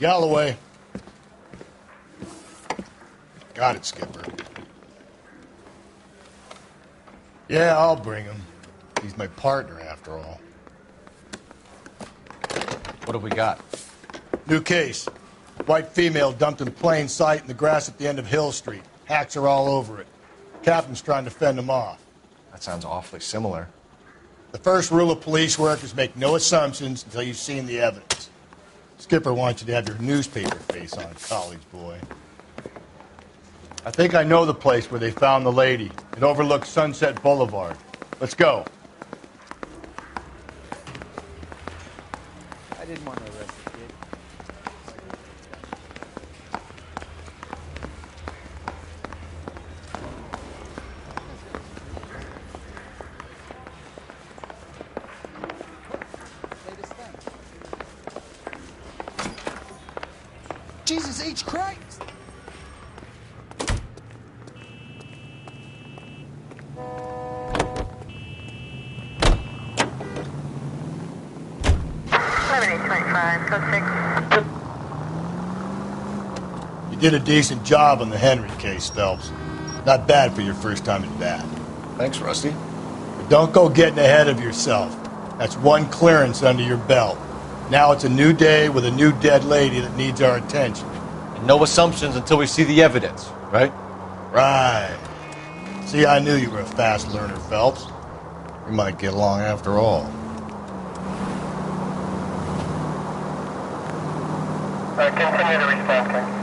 Galloway. Got it, Skipper. Yeah, I'll bring him. He's my partner, after all. What have we got? New case. White female dumped in plain sight in the grass at the end of Hill Street. Hacks are all over it. Captain's trying to fend them off. That sounds awfully similar. The first rule of police work is make no assumptions until you've seen the evidence. Skipper wants you to have your newspaper face on, college boy. I think I know the place where they found the lady. It overlooks Sunset Boulevard. Let's go. I didn't want to arrest the kid. Jesus H. Christ! You did a decent job on the Henry case, Phelps. Not bad for your first time at bat. Thanks, Rusty. But don't go getting ahead of yourself. That's one clearance under your belt. Now it's a new day with a new dead lady that needs our attention. And no assumptions until we see the evidence, right? Right. See, I knew you were a fast learner, Phelps. We might get along after all. Continue to respond, Ken.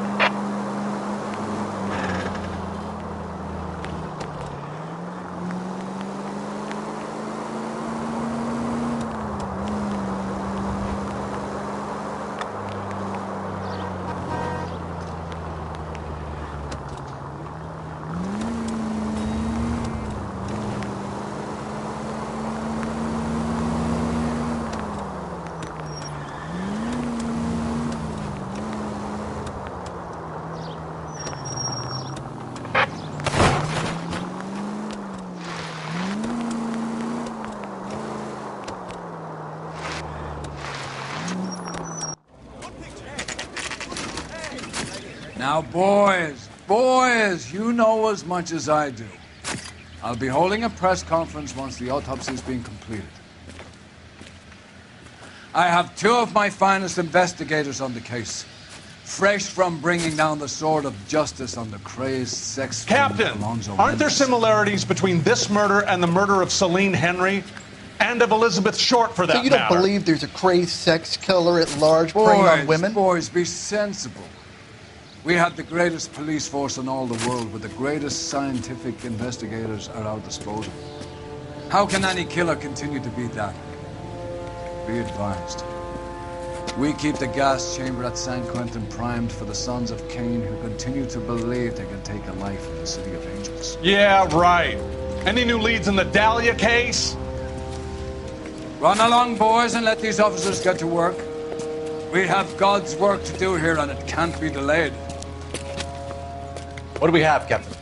Now, boys, you know as much as I do. I'll be holding a press conference once the autopsy's been completed. I have two of my finest investigators on the case, fresh from bringing down the sword of justice on the crazed sex Captain, Alonzo aren't there Mendes. similarities between this murder and the murder of Celine Henry? And of Elizabeth Short, for that So you don't matter? believe there's a crazed sex killer at large preying on women? Boys, be sensible. We have the greatest police force in all the world, with the greatest scientific investigators at our disposal. How can any killer continue to be that? Be advised. We keep the gas chamber at San Quentin primed for the sons of Cain who continue to believe they can take a life in the City of Angels. Yeah, right. Any new leads in the Dahlia case? Run along, boys, and let these officers get to work. We have God's work to do here, and it can't be delayed. What do we have, Captain?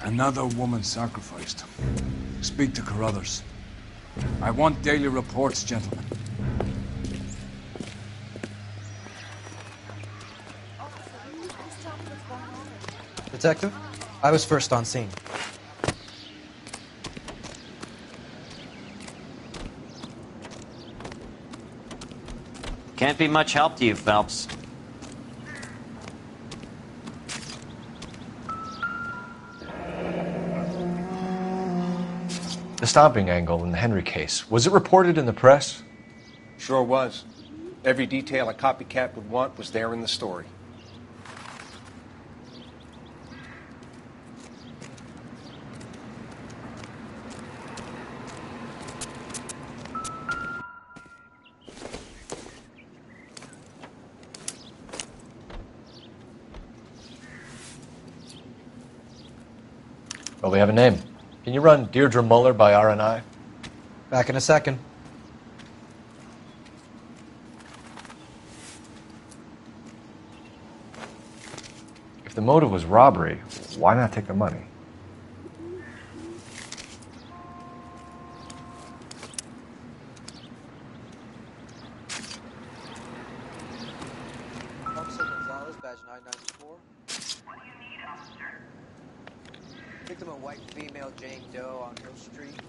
Another woman sacrificed. Speak to Carruthers. I want daily reports, gentlemen. Detective, I was first on scene. Can't be much help to you, Phelps. The stomping angle in the Henry case, was it reported in the press? Sure was. Every detail a copycat would want was there in the story. Well, we have a name. Can you run Deirdre Muller by RNI? Back in a second. If the motive was robbery, why not take the money? Badge 994. What do you need, officer? Victim, a white female, Jane Doe on Hill Street.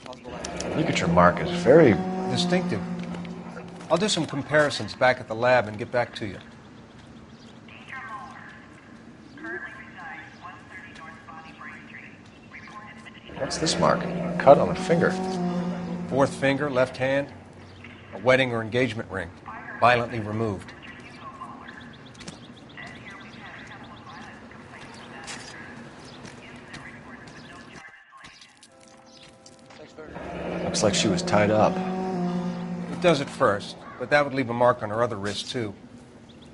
Possible activity. Ligature mark is very... Distinctive. I'll do some comparisons back at the lab and get back to you. What's this mark? A cut on a finger. Fourth finger, left hand, a wedding or engagement ring, violently removed. Looks like she was tied up. It does at first, but that would leave a mark on her other wrist, too.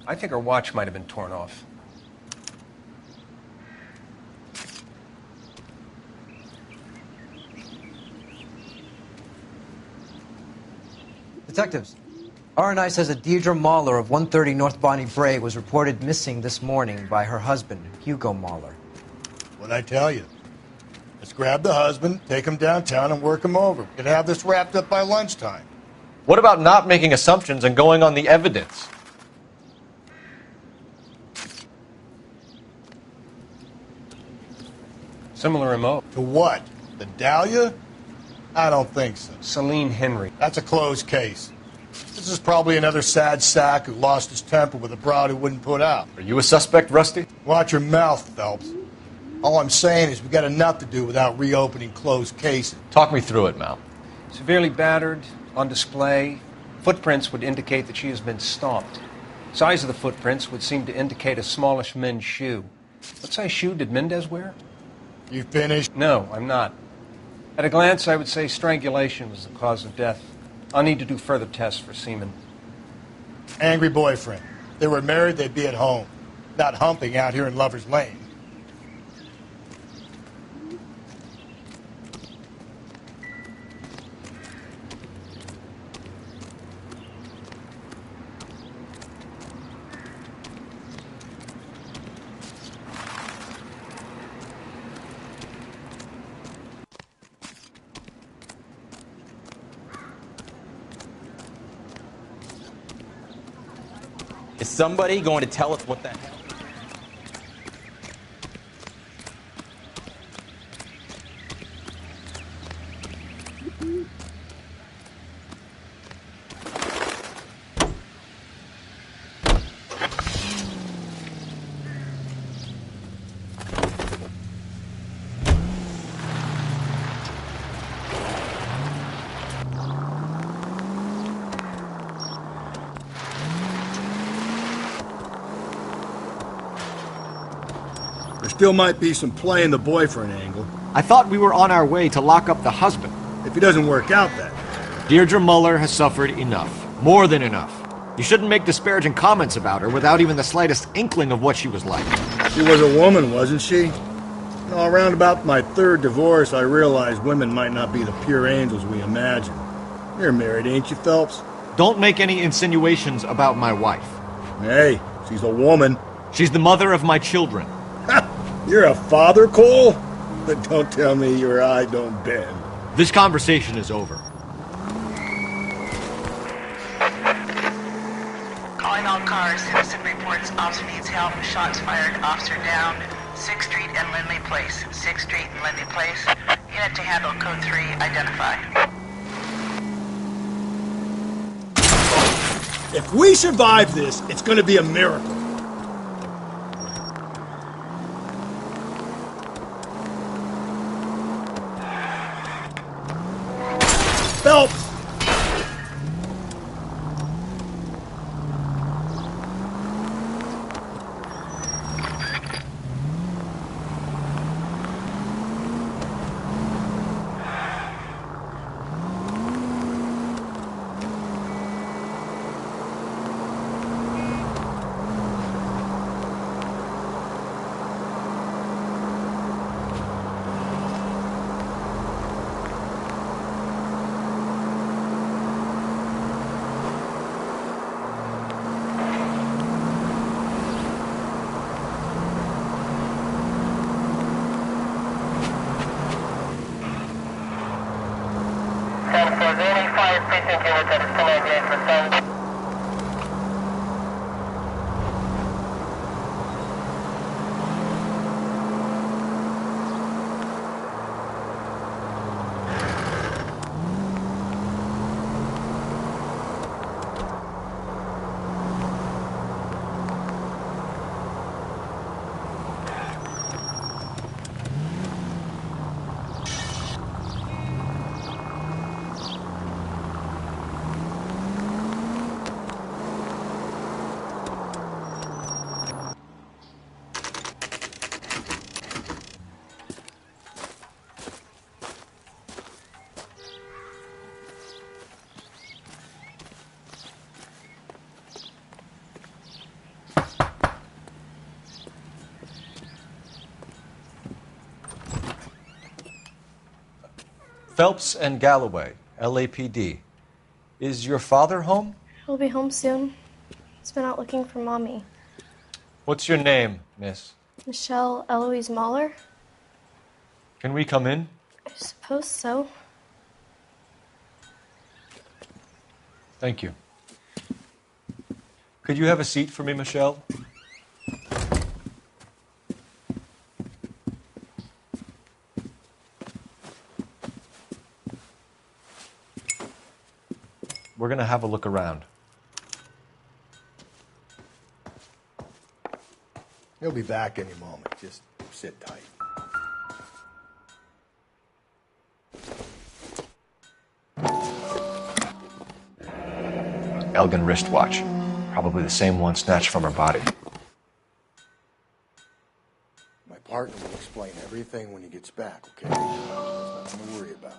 I think her watch might have been torn off. Detectives, R&I says that Deirdre Mahler of 130 North Bonnie Bray was reported missing this morning by her husband, Hugo Mahler. What'd I tell you? Let's grab the husband, take him downtown, and work him over. We could have this wrapped up by lunchtime. What about not making assumptions and going on the evidence? Similar MO. To what? The Dahlia? I don't think so. Celine Henry. That's a closed case. This is probably another sad sack who lost his temper with a broad who wouldn't put out. Are you a suspect, Rusty? Watch your mouth, Phelps. All I'm saying is we got enough to do without reopening closed cases. Talk me through it, Mal. Severely battered, on display. Footprints would indicate that she has been stomped. Size of the footprints would seem to indicate a smallish men's shoe. What size shoe did Mendez wear? You finished? No, I'm not. At a glance, I would say strangulation was the cause of death. I'll need to do further tests for semen. Angry boyfriend. If they were married, they'd be at home, not humping out here in Lover's Lane. Is somebody going to tell us what the hell? There still might be some play in the boyfriend angle. I thought we were on our way to lock up the husband. If he doesn't work out, that. Deirdre Muller has suffered enough. More than enough. You shouldn't make disparaging comments about her without even the slightest inkling of what she was like. She was a woman, wasn't she? Around about my third divorce, I realized women might not be the pure angels we imagine. You're married, ain't you, Phelps? Don't make any insinuations about my wife. Hey, she's a woman. She's the mother of my children. You're a father, Cole? But don't tell me your eye don't bend. This conversation is over. Calling all cars. Citizen reports officer needs help. Shots fired. Officer down. 6th Street and Lindley Place. 6th Street and Lindley Place. Unit to handle code 3. Identify. If we survive this, it's going to be a miracle. Phelps! Phelps and Galloway, LAPD. Is your father home? He'll be home soon. He's been out looking for Mommy. What's your name, miss? Michelle Eloise Mahler? Can we come in? I suppose so. Thank you. Could you have a seat for me, Michelle? We're going to have a look around. He'll be back any moment. Just sit tight. Elgin wristwatch. Probably the same one snatched from her body. My partner will explain everything when he gets back, okay? There's nothing to worry about.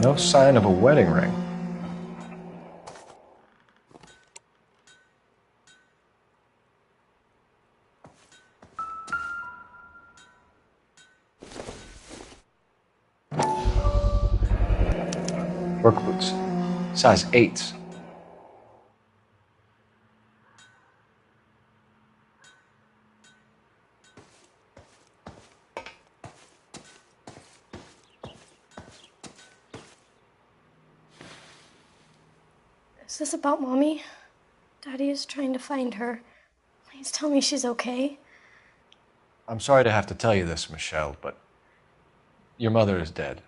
No sign of a wedding ring. Work boots. Size 8s. Is this about Mommy? Daddy is trying to find her. Please tell me she's okay. I'm sorry to have to tell you this, Michelle, but your mother is dead.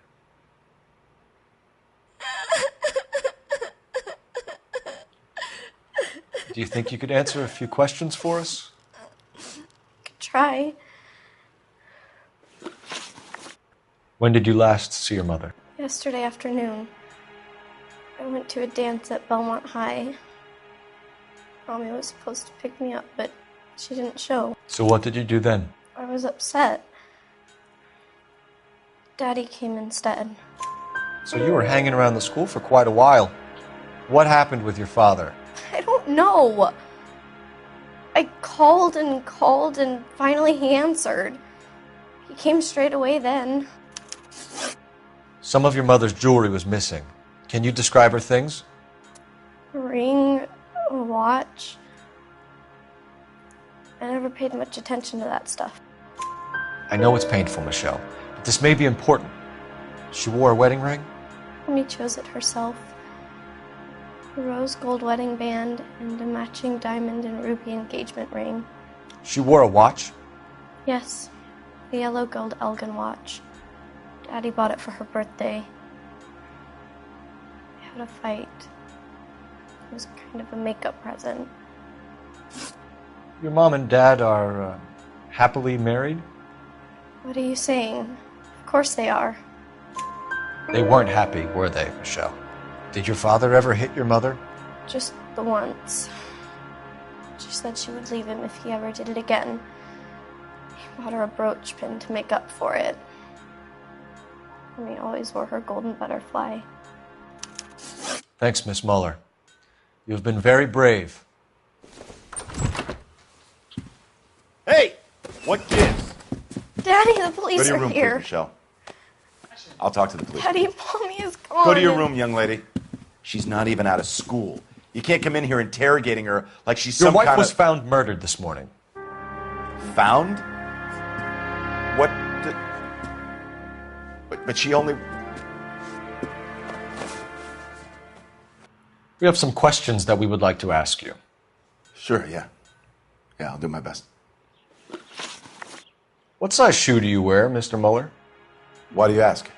Do you think you could answer a few questions for us? Could try. When did you last see your mother? Yesterday afternoon. I went to a dance at Belmont High. Mommy was supposed to pick me up, but she didn't show. So what did you do then? I was upset. Daddy came instead. So you were hanging around the school for quite a while. What happened with your father? I don't know. I called and finally he answered. He came straight away then. Some of your mother's jewelry was missing. Can you describe her things? A ring, a watch. I never paid much attention to that stuff. I know it's painful, Michelle, but this may be important. She wore a wedding ring? Mommy chose it herself. A rose gold wedding band and a matching diamond and ruby engagement ring. She wore a watch? Yes, the yellow gold Elgin watch. Daddy bought it for her birthday. We had a fight. It was kind of a makeup present. Your mom and dad are happily married? What are you saying? Of course they are. They weren't happy, were they, Michelle? Did your father ever hit your mother? Just the once. She said she would leave him if he ever did it again. He bought her a brooch pin to make up for it. And he always wore her golden butterfly. Thanks, Miss Muller. You have been very brave. Hey! What gives? Daddy, the police Go to your are room, here. please, Michelle. I'll talk to the police. Daddy, Mommy is gone. Go to your room, young lady. She's not even out of school. You can't come in here interrogating her like she's Your some wife kind was of... found murdered this morning. Found? What the... But she only... We have some questions that we would like to ask you. Sure, yeah. Yeah, I'll do my best. What size shoe do you wear, Mr. Muller? Why do you ask?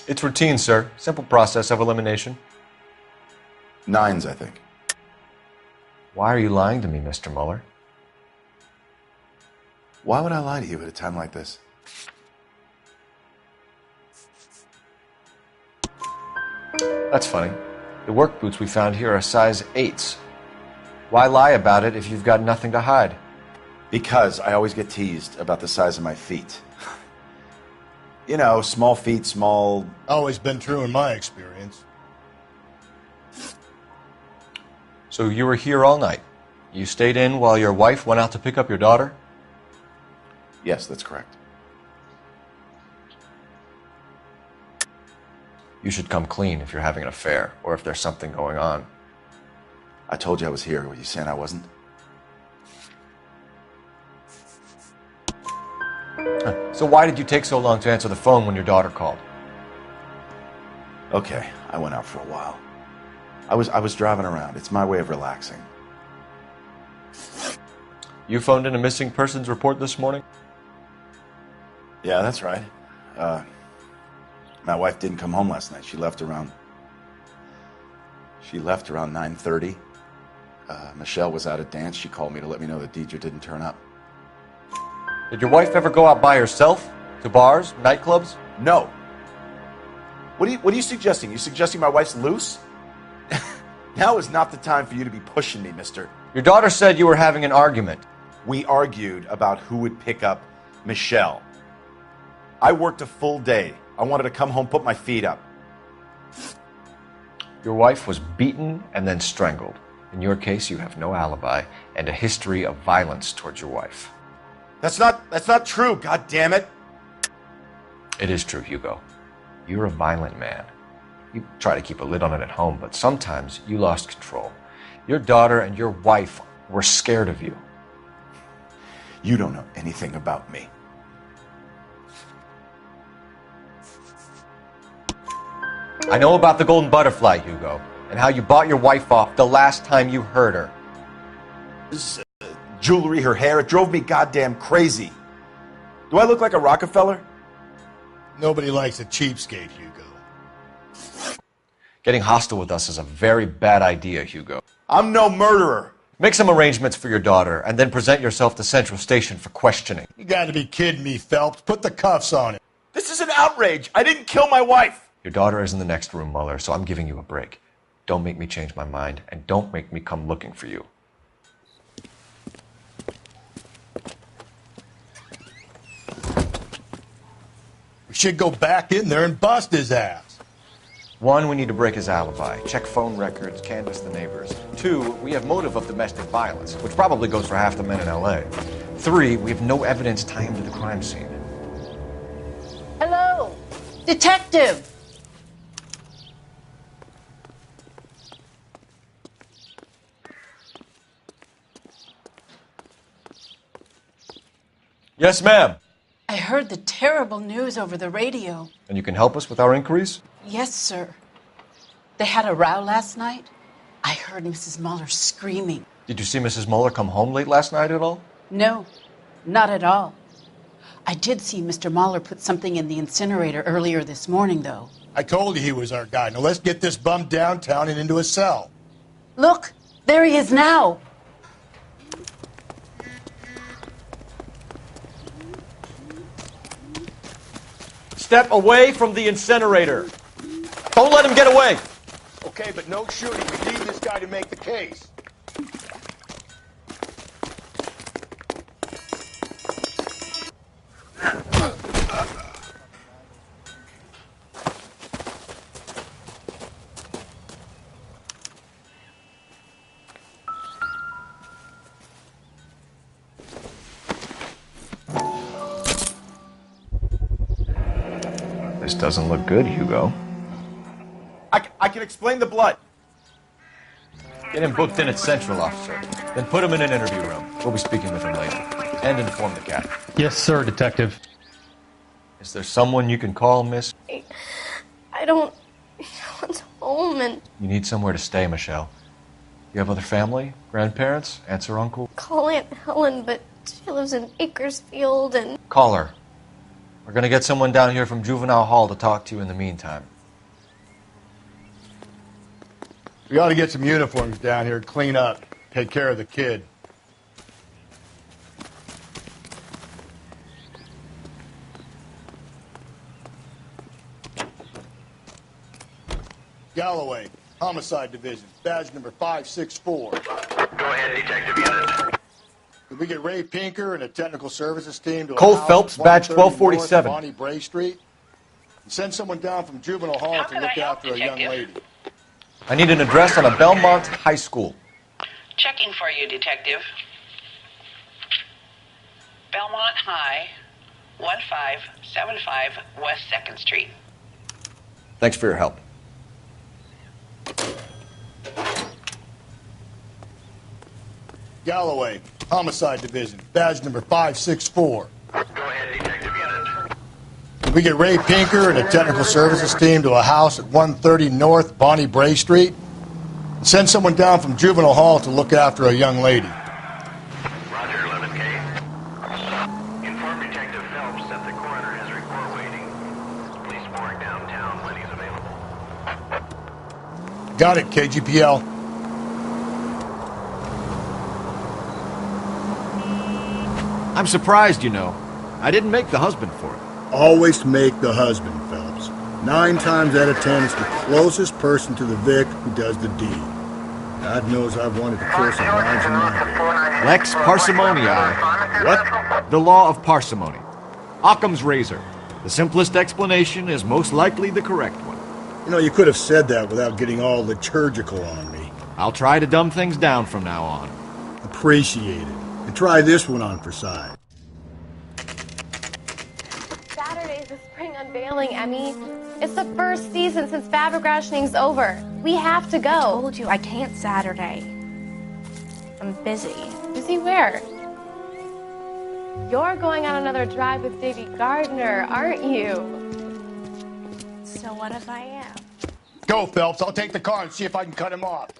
It's routine, sir. Simple process of elimination. 9s, I think. Why are you lying to me, Mr. Muller? Why would I lie to you at a time like this? That's funny. The work boots we found here are size 8s. Why lie about it if you've got nothing to hide? Because I always get teased about the size of my feet. You know, small feet, small... Always been true in my experience. So you were here all night. You stayed in while your wife went out to pick up your daughter? Yes, that's correct. You should come clean if you're having an affair or if there's something going on. I told you I was here. Were you saying I wasn't? So why did you take so long to answer the phone when your daughter called? Okay, I went out for a while. I was driving around. It's my way of relaxing. You phoned in a missing persons report this morning? Yeah, that's right. My wife didn't come home last night. She left around 9:30. Michelle was out at dance. She called me to let me know that Deidre didn't turn up. Did your wife ever go out by herself? To bars, nightclubs? No. What are you suggesting? You suggesting my wife's loose? Now is not the time for you to be pushing me, mister. Your daughter said you were having an argument. We argued about who would pick up Michelle. I worked a full day. I wanted to come home, put my feet up. Your wife was beaten and then strangled. In your case, you have no alibi and a history of violence towards your wife. That's not true, god damn it. It is true, Hugo. You're a violent man. You try to keep a lid on it at home, but sometimes you lost control. Your daughter and your wife were scared of you. You don't know anything about me. I know about the golden butterfly, Hugo, and how you bought your wife off the last time you heard her. This jewelry, her hair, it drove me goddamn crazy. Do I look like a Rockefeller? Nobody likes a cheapskate, Hugo. Getting hostile with us is a very bad idea, Hugo. I'm no murderer. Make some arrangements for your daughter, and then present yourself to Central Station for questioning. You gotta be kidding me, Phelps. Put the cuffs on him. This is an outrage. I didn't kill my wife. Your daughter is in the next room, Mueller, so I'm giving you a break. Don't make me change my mind, and don't make me come looking for you. We should go back in there and bust his ass. 1, we need to break his alibi. Check phone records, canvass the neighbors. 2, we have motive of domestic violence, which probably goes for half the men in L.A. 3, we have no evidence tying him to the crime scene. Hello, detective. Yes, ma'am. I heard the terrible news over the radio. And you can help us with our inquiries? Yes, sir. They had a row last night. I heard Mrs. Mueller screaming. Did you see Mrs. Mueller come home late last night at all? No, not at all. I did see Mr. Mueller put something in the incinerator earlier this morning, though. I told you he was our guy. Now let's get this bum downtown and into a cell. Look, there he is now. Step away from the incinerator. Don't let him get away. Okay, but no shooting. We need this guy to make the case. This doesn't look good, Hugo. I can explain the blood. Get him booked in at Central, officer. Then put him in an interview room. We'll be speaking with him later. And inform the cat. Yes, sir, detective. Is there someone you can call, miss? I don't... No one's home and... You need somewhere to stay, Michelle. You have other family? Grandparents? Aunts or uncle? Call Aunt Helen, but she lives in Bakersfield and... Call her. We're gonna get someone down here from Juvenile Hall to talk to you in the meantime. We ought to get some uniforms down here, clean up, take care of the kid. Galloway, Homicide Division, badge number 564. Go ahead, Detective Unit. Could we get Ray Pinker and a technical services team to Cole a house Phelps, badge 1247. Bonnie Bray Street? And send someone down from Juvenile Hall to look after a young lady. I need an address on a Belmont High School. Checking for you, Detective. Belmont High, 1575 West 2nd Street. Thanks for your help. Galloway, Homicide Division, badge number 564. Go ahead, Detective Unit. Can we get Ray Pinker and a technical services team to a house at 130 North Bonnie Bray Street? And send someone down from Juvenile Hall to look after a young lady. Roger, 11K. Inform Detective Phelps that the coroner has report waiting. Police morgue downtown when he's available. Got it, KGPL. I'm surprised, you know. I didn't make the husband for it. Always make the husband, Phelps. 9 times out of 10, it's the closest person to the Vic who does the deed. God knows I've wanted to kill some lines in my head. Lex parsimoniae. What? The law of parsimony. Occam's razor. The simplest explanation is most likely the correct one. You know, you could have said that without getting all liturgical on me. I'll try to dumb things down from now on. Appreciate it. And try this one on for size. Saturday's the spring unveiling, Emmy. It's the first season since fabric rationing's over. We have to go. I told you I can't Saturday. I'm busy. Busy where? You're going on another drive with Davy Gardner, aren't you? So what if I am? Go, Phelps. I'll take the car and see if I can cut him off.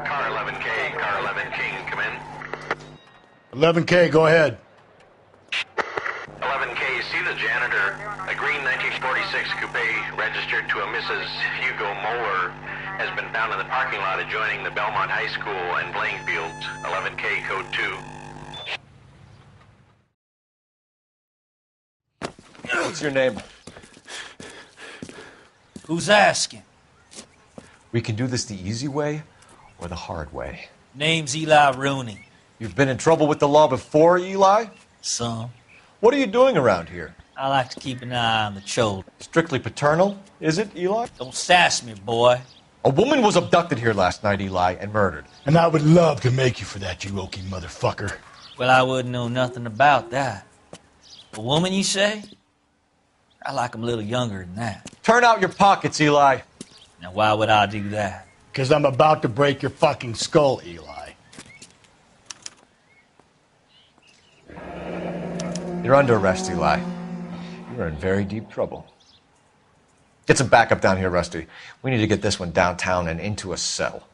Car 11K, car 11K, come in. 11K, go ahead. 11K, see the janitor. A green 1946 coupe registered to a Mrs. Hugo Moeller has been found in the parking lot adjoining the Belmont High School and playing fields. 11K, code 2. What's your name? Who's asking? We can do this the easy way or the hard way. Name's Eli Rooney. You've been in trouble with the law before, Eli? Some. What are you doing around here? I like to keep an eye on the children. Strictly paternal, is it, Eli? Don't sass me, boy. A woman was abducted here last night, Eli, and murdered. And I would love to make you for that, you oaky motherfucker. Well, I wouldn't know nothing about that. A woman, you say? I like 'em a little younger than that. Turn out your pockets, Eli. Now, why would I do that? Because I'm about to break your fucking skull, Eli. You're under arrest, Eli. You're in very deep trouble. Get some backup down here, Rusty. We need to get this one downtown and into a cell.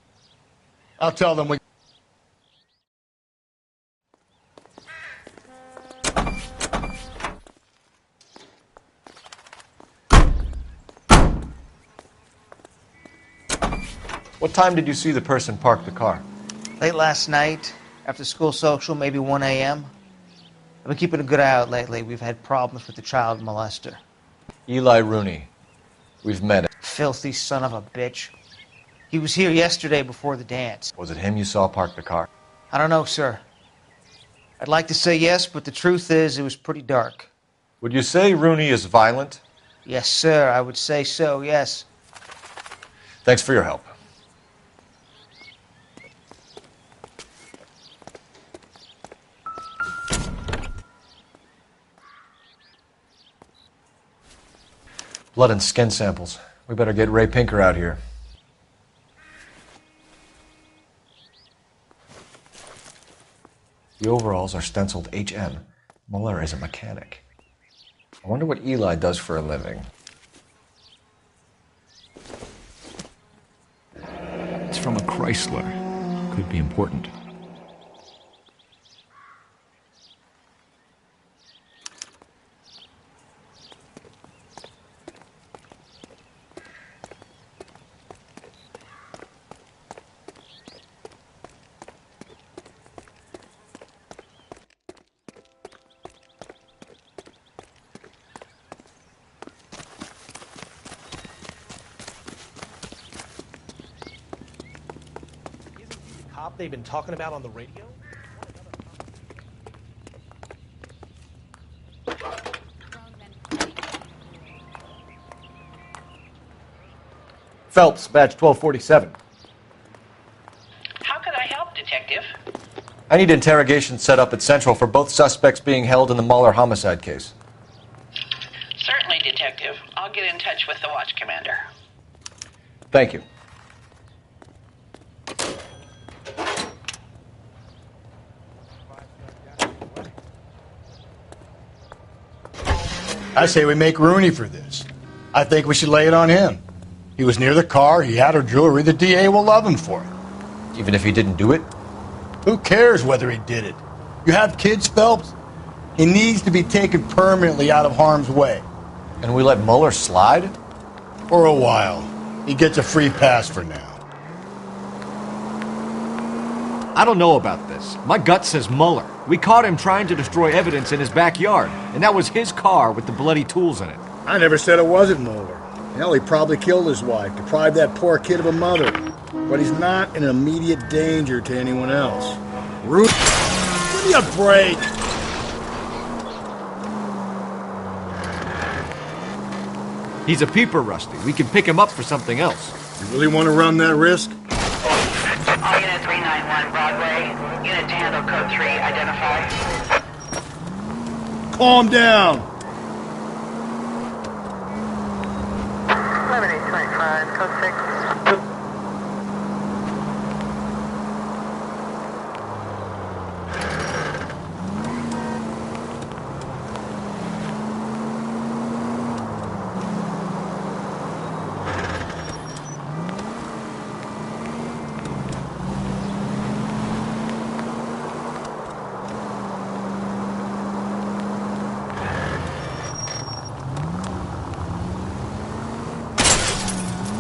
I'll tell them we... What time did you see the person park the car? Late last night, after school social, maybe 1 a.m. I've been keeping a good eye out lately. We've had problems with the child molester. Eli Rooney. We've met him. Filthy son of a bitch. He was here yesterday before the dance. Was it him you saw park the car? I don't know, sir. I'd like to say yes, but the truth is it was pretty dark. Would you say Rooney is violent? Yes, sir, I would say so, yes. Thanks for your help. Blood and skin samples. We better get Ray Pinker out here. The overalls are stenciled HM. Muller is a mechanic. I wonder what Eli does for a living. It's from a Chrysler. Could be important. They've been talking about on the radio? Phelps, badge 1247. How could I help, Detective? I need interrogation set up at Central for both suspects being held in the Muller homicide case. Certainly, Detective. I'll get in touch with the watch commander. Thank you. I say we make Rooney for this. I think we should lay it on him. He was near the car, he had her jewelry, the DA will love him for it. Even if he didn't do it? Who cares whether he did it? You have kids, Phelps? He needs to be taken permanently out of harm's way. And we let Muller slide? For a while. He gets a free pass for now. I don't know about this. My gut says Muller. We caught him trying to destroy evidence in his backyard, and that was his car with the bloody tools in it. I never said it wasn't Noire. Hell, he probably killed his wife, deprived that poor kid of a mother. But he's not in immediate danger to anyone else. Root, give me a break! He's a peeper, Rusty. We can pick him up for something else. You really want to run that risk? All Unit 391 Broadway. Unit to handle code 3, identify. Calm down! 11825, code 6.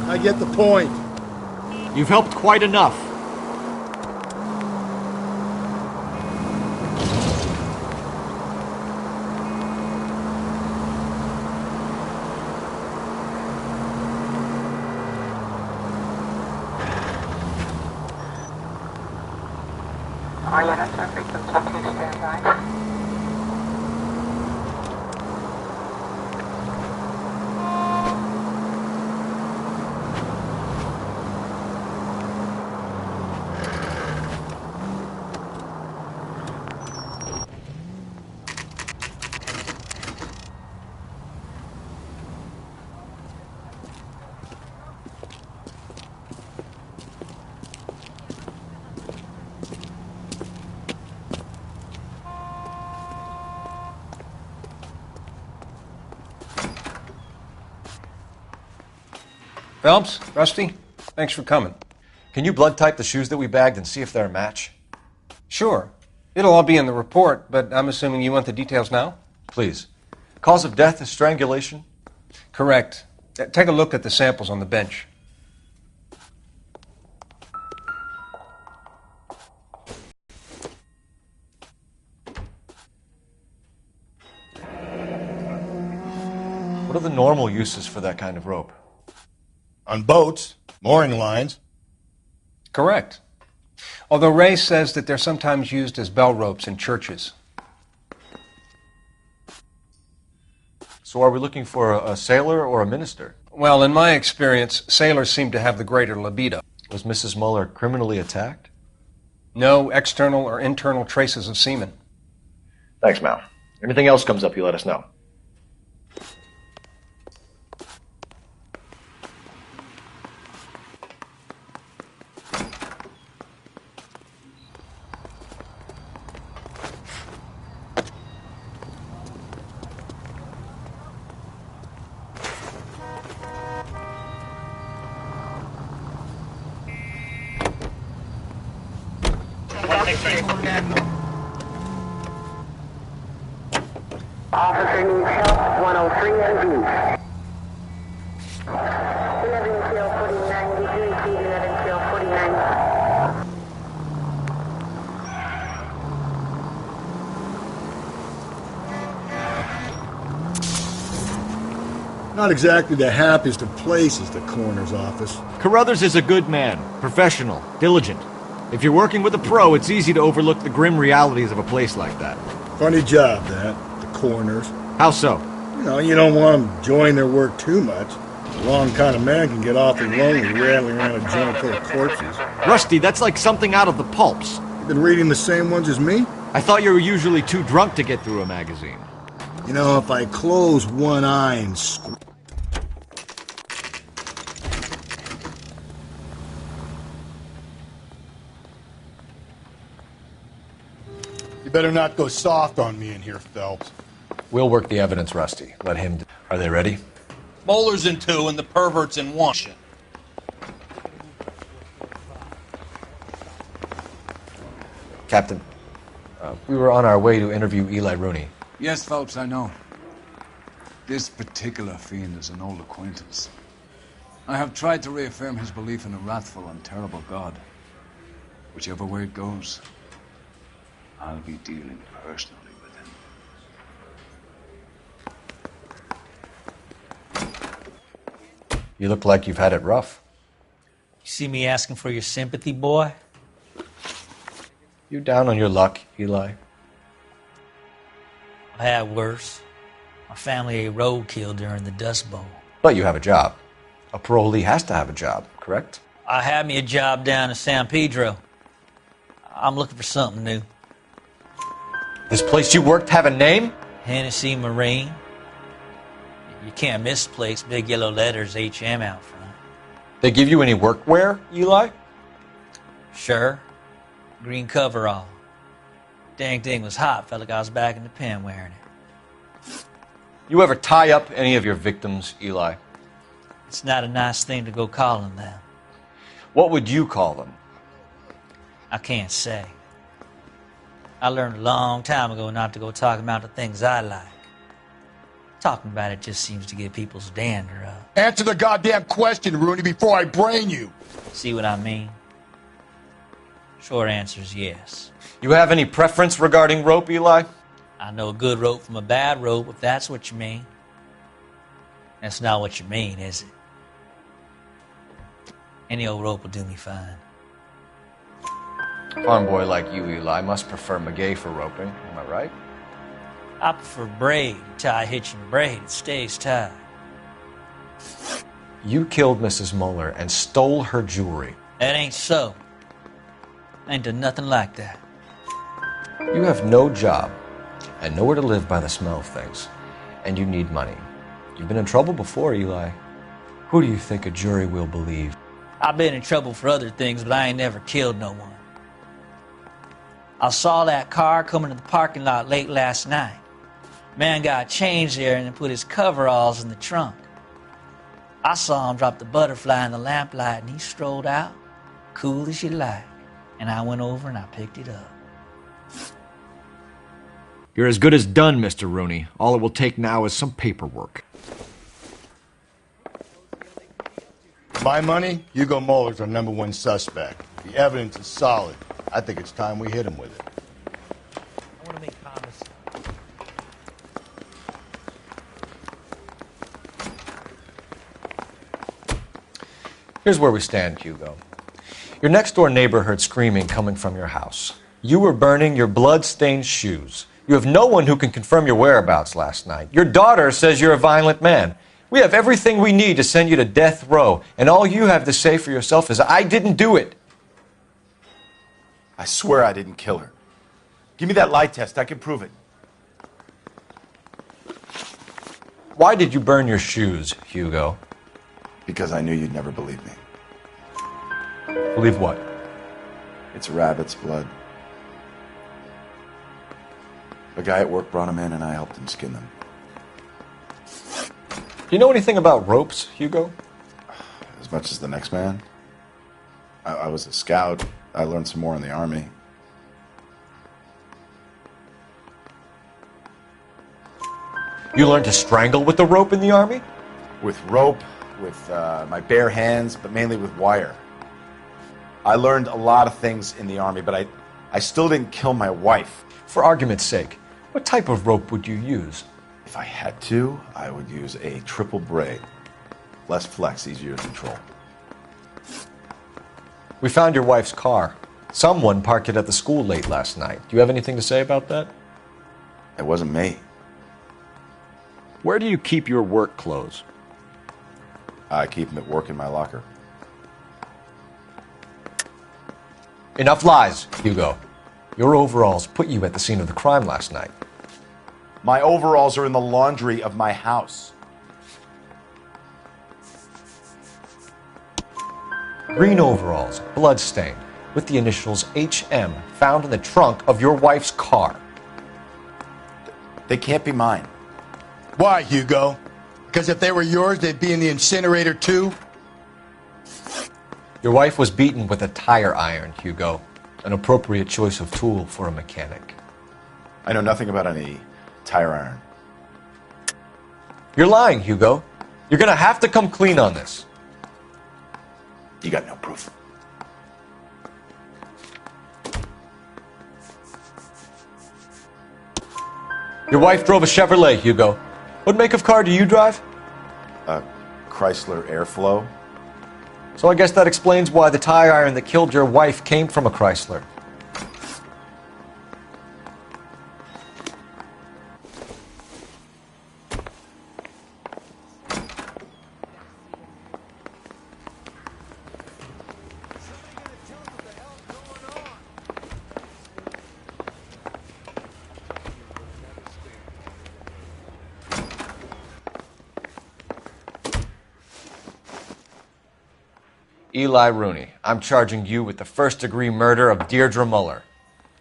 I get the point. You've helped quite enough. All units are frequency 2 standby. Phelps, Rusty, thanks for coming. Can you blood type the shoes that we bagged and see if they're a match? Sure. It'll all be in the report, but I'm assuming you want the details now? Please. Cause of death is strangulation? Correct. Take a look at the samples on the bench. What are the normal uses for that kind of rope? On boats, mooring lines. Correct. Although Ray says that they're sometimes used as bell ropes in churches. So are we looking for a sailor or a minister? Well, in my experience, sailors seem to have the greater libido. Was Mrs. Muller criminally attacked? No external or internal traces of semen. Thanks, Mal. Anything else comes up, you let us know. Officer needs help, 103 NV. 11 kill 4093, 11 kill 4090. Not exactly the happiest of places, the coroner's office. Carruthers is a good man, professional, diligent. If you're working with a pro, it's easy to overlook the grim realities of a place like that. Funny job, that. The coroner's. How so? You don't want them enjoying their work too much. The wrong kind of man can get awfully lonely rattling around a joint full of corpses. Rusty, that's like something out of the pulps. You been reading the same ones as me? I thought you were usually too drunk to get through a magazine. If I close one eye and You better not go soft on me in here, Phelps. We'll work the evidence, Rusty. Let him... Are they ready? Moeller's in 2 and the pervert's in 1. Captain, we were on our way to interview Eli Rooney. Yes, Phelps, I know. This particular fiend is an old acquaintance. I have tried to reaffirm his belief in a wrathful and terrible God. Whichever way it goes, I'll be dealing personally with him. You look like you've had it rough. You see me asking for your sympathy, boy? You down on your luck, Eli? I had worse. My family ate roadkill during the Dust Bowl. But you have a job. A parolee has to have a job, correct? I had me a job down in San Pedro. I'm looking for something new. This place you worked have a name? Hennessy Marine. You can't miss the place. Big yellow letters, HM out front. They give you any workwear, Eli? Sure. Green coverall. Dang thing was hot. Felt like I was back in the pen wearing it. You ever tie up any of your victims, Eli? It's not a nice thing to go calling them. What would you call them? I can't say. I learned a long time ago not to go talking about the things I like. Talking about it just seems to get people's dander up. Answer the goddamn question, Rooney, before I brain you. See what I mean? Short answer is yes. You have any preference regarding rope, Eli? I know a good rope from a bad rope, if that's what you mean. That's not what you mean, is it? Any old rope will do me fine. A farm boy like you, Eli, must prefer Magay for roping. Am I right? I prefer braid. Tie, hitch, and braid. It stays tied. You killed Mrs. Moeller and stole her jewelry. That ain't so. I ain't done nothing like that. You have no job and nowhere to live by the smell of things. And you need money. You've been in trouble before, Eli. Who do you think a jury will believe? I've been in trouble for other things, but I ain't never killed no one. I saw that car coming to the parking lot late last night. Man got changed there and then put his coveralls in the trunk. I saw him drop the butterfly in the lamplight and he strolled out, cool as you like. And I went over and I picked it up. You're as good as done, Mr. Rooney. All it will take now is some paperwork. My money, Hugo Moeller's our #1 suspect. The evidence is solid. I think it's time we hit him with it. I want to make comments. Here's where we stand, Hugo. Your next-door neighbor heard screaming coming from your house. You were burning your blood-stained shoes. You have no one who can confirm your whereabouts last night. Your daughter says you're a violent man. We have everything we need to send you to death row, and all you have to say for yourself is, I didn't do it. I swear I didn't kill her. Give me that lie test. I can prove it. Why did you burn your shoes, Hugo? Because I knew you'd never believe me. Believe what? It's rabbit's blood. A guy at work brought him in and I helped him skin them. Do you know anything about ropes, Hugo? As much as the next man. I was a scout. I learned some more in the army. You learned to strangle with the rope in the Army? With rope, with my bare hands, but mainly with wire. I learned a lot of things in the Army, but I still didn't kill my wife. For argument's sake, what type of rope would you use? If I had to, I would use a triple braid. Less flex, easier to control. We found your wife's car. Someone parked it at the school late last night. Do you have anything to say about that? It wasn't me. Where do you keep your work clothes? I keep them at work in my locker. Enough lies, Hugo. Your overalls put you at the scene of the crime last night. My overalls are in the laundry of my house. Green overalls, blood-stained, with the initials HM found in the trunk of your wife's car. They can't be mine. Why, Hugo? Because if they were yours, they'd be in the incinerator too? Your wife was beaten with a tire iron, Hugo. An appropriate choice of tool for a mechanic. I know nothing about any tire iron. You're lying, Hugo. You're gonna have to come clean on this. You got no proof. Your wife drove a Chevrolet, Hugo. What make of car do you drive? A Chrysler Airflow. So I guess that explains why the tire iron that killed your wife came from a Chrysler. Eli Rooney, I'm charging you with the first-degree murder of Deirdre Muller.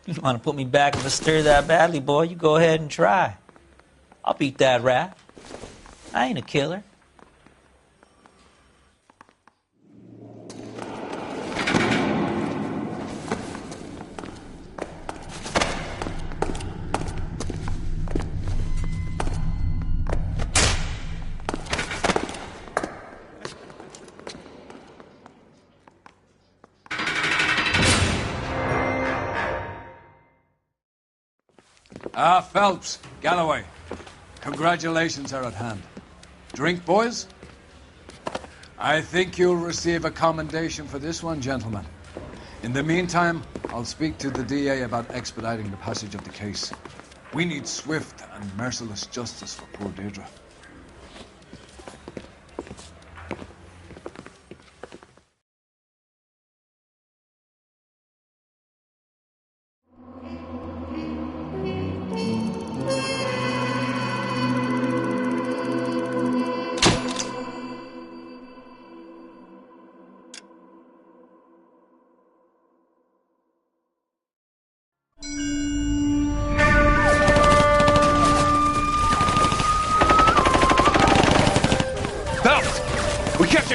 You want to put me back in the stir that badly, boy? You go ahead and try. I'll beat that rap. I ain't a killer. Phelps, Galloway, congratulations are at hand. Drink, boys? I think you'll receive a commendation for this one, gentlemen. In the meantime, I'll speak to the DA about expediting the passage of the case. We need swift and merciless justice for poor Deirdre.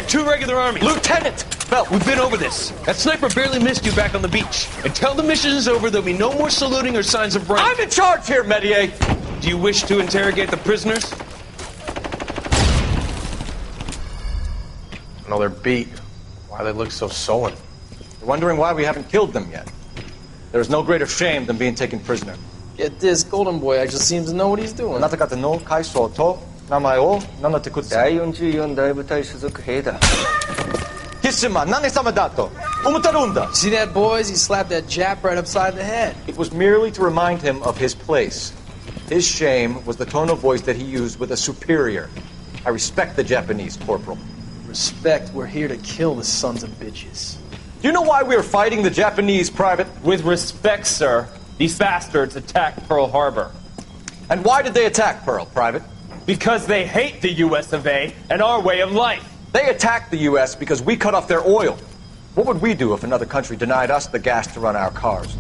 Two regular army. Lieutenant! Belt, we've been over this. That sniper barely missed you back on the beach. Until the mission is over, there'll be no more saluting or signs of rank. I'm in charge here, Medier! Do you wish to interrogate the prisoners? No, they're beat. Why they look so sullen? You're wondering why we haven't killed them yet. There's no greater shame than being taken prisoner. Get this, Golden Boy actually seems to know what he's doing. あなた方の階層と名前を名乗ってください。第44大部隊所属兵だ。キスマ何様だと思ってるんだ。 See that, boys? He slapped that Jap right upside the head. It was merely to remind him of his place. His shame was the tone of voice that he used with a superior. I respect the Japanese, Corporal. Respect, we're here to kill the sons of bitches. Do you know why we are fighting the Japanese, Private? With respect, sir, these bastards attacked Pearl Harbor. And why did they attack Pearl, Private? Because they hate the US of A and our way of life. They attacked the US because we cut off their oil. What would we do if another country denied us the gas to run our cars?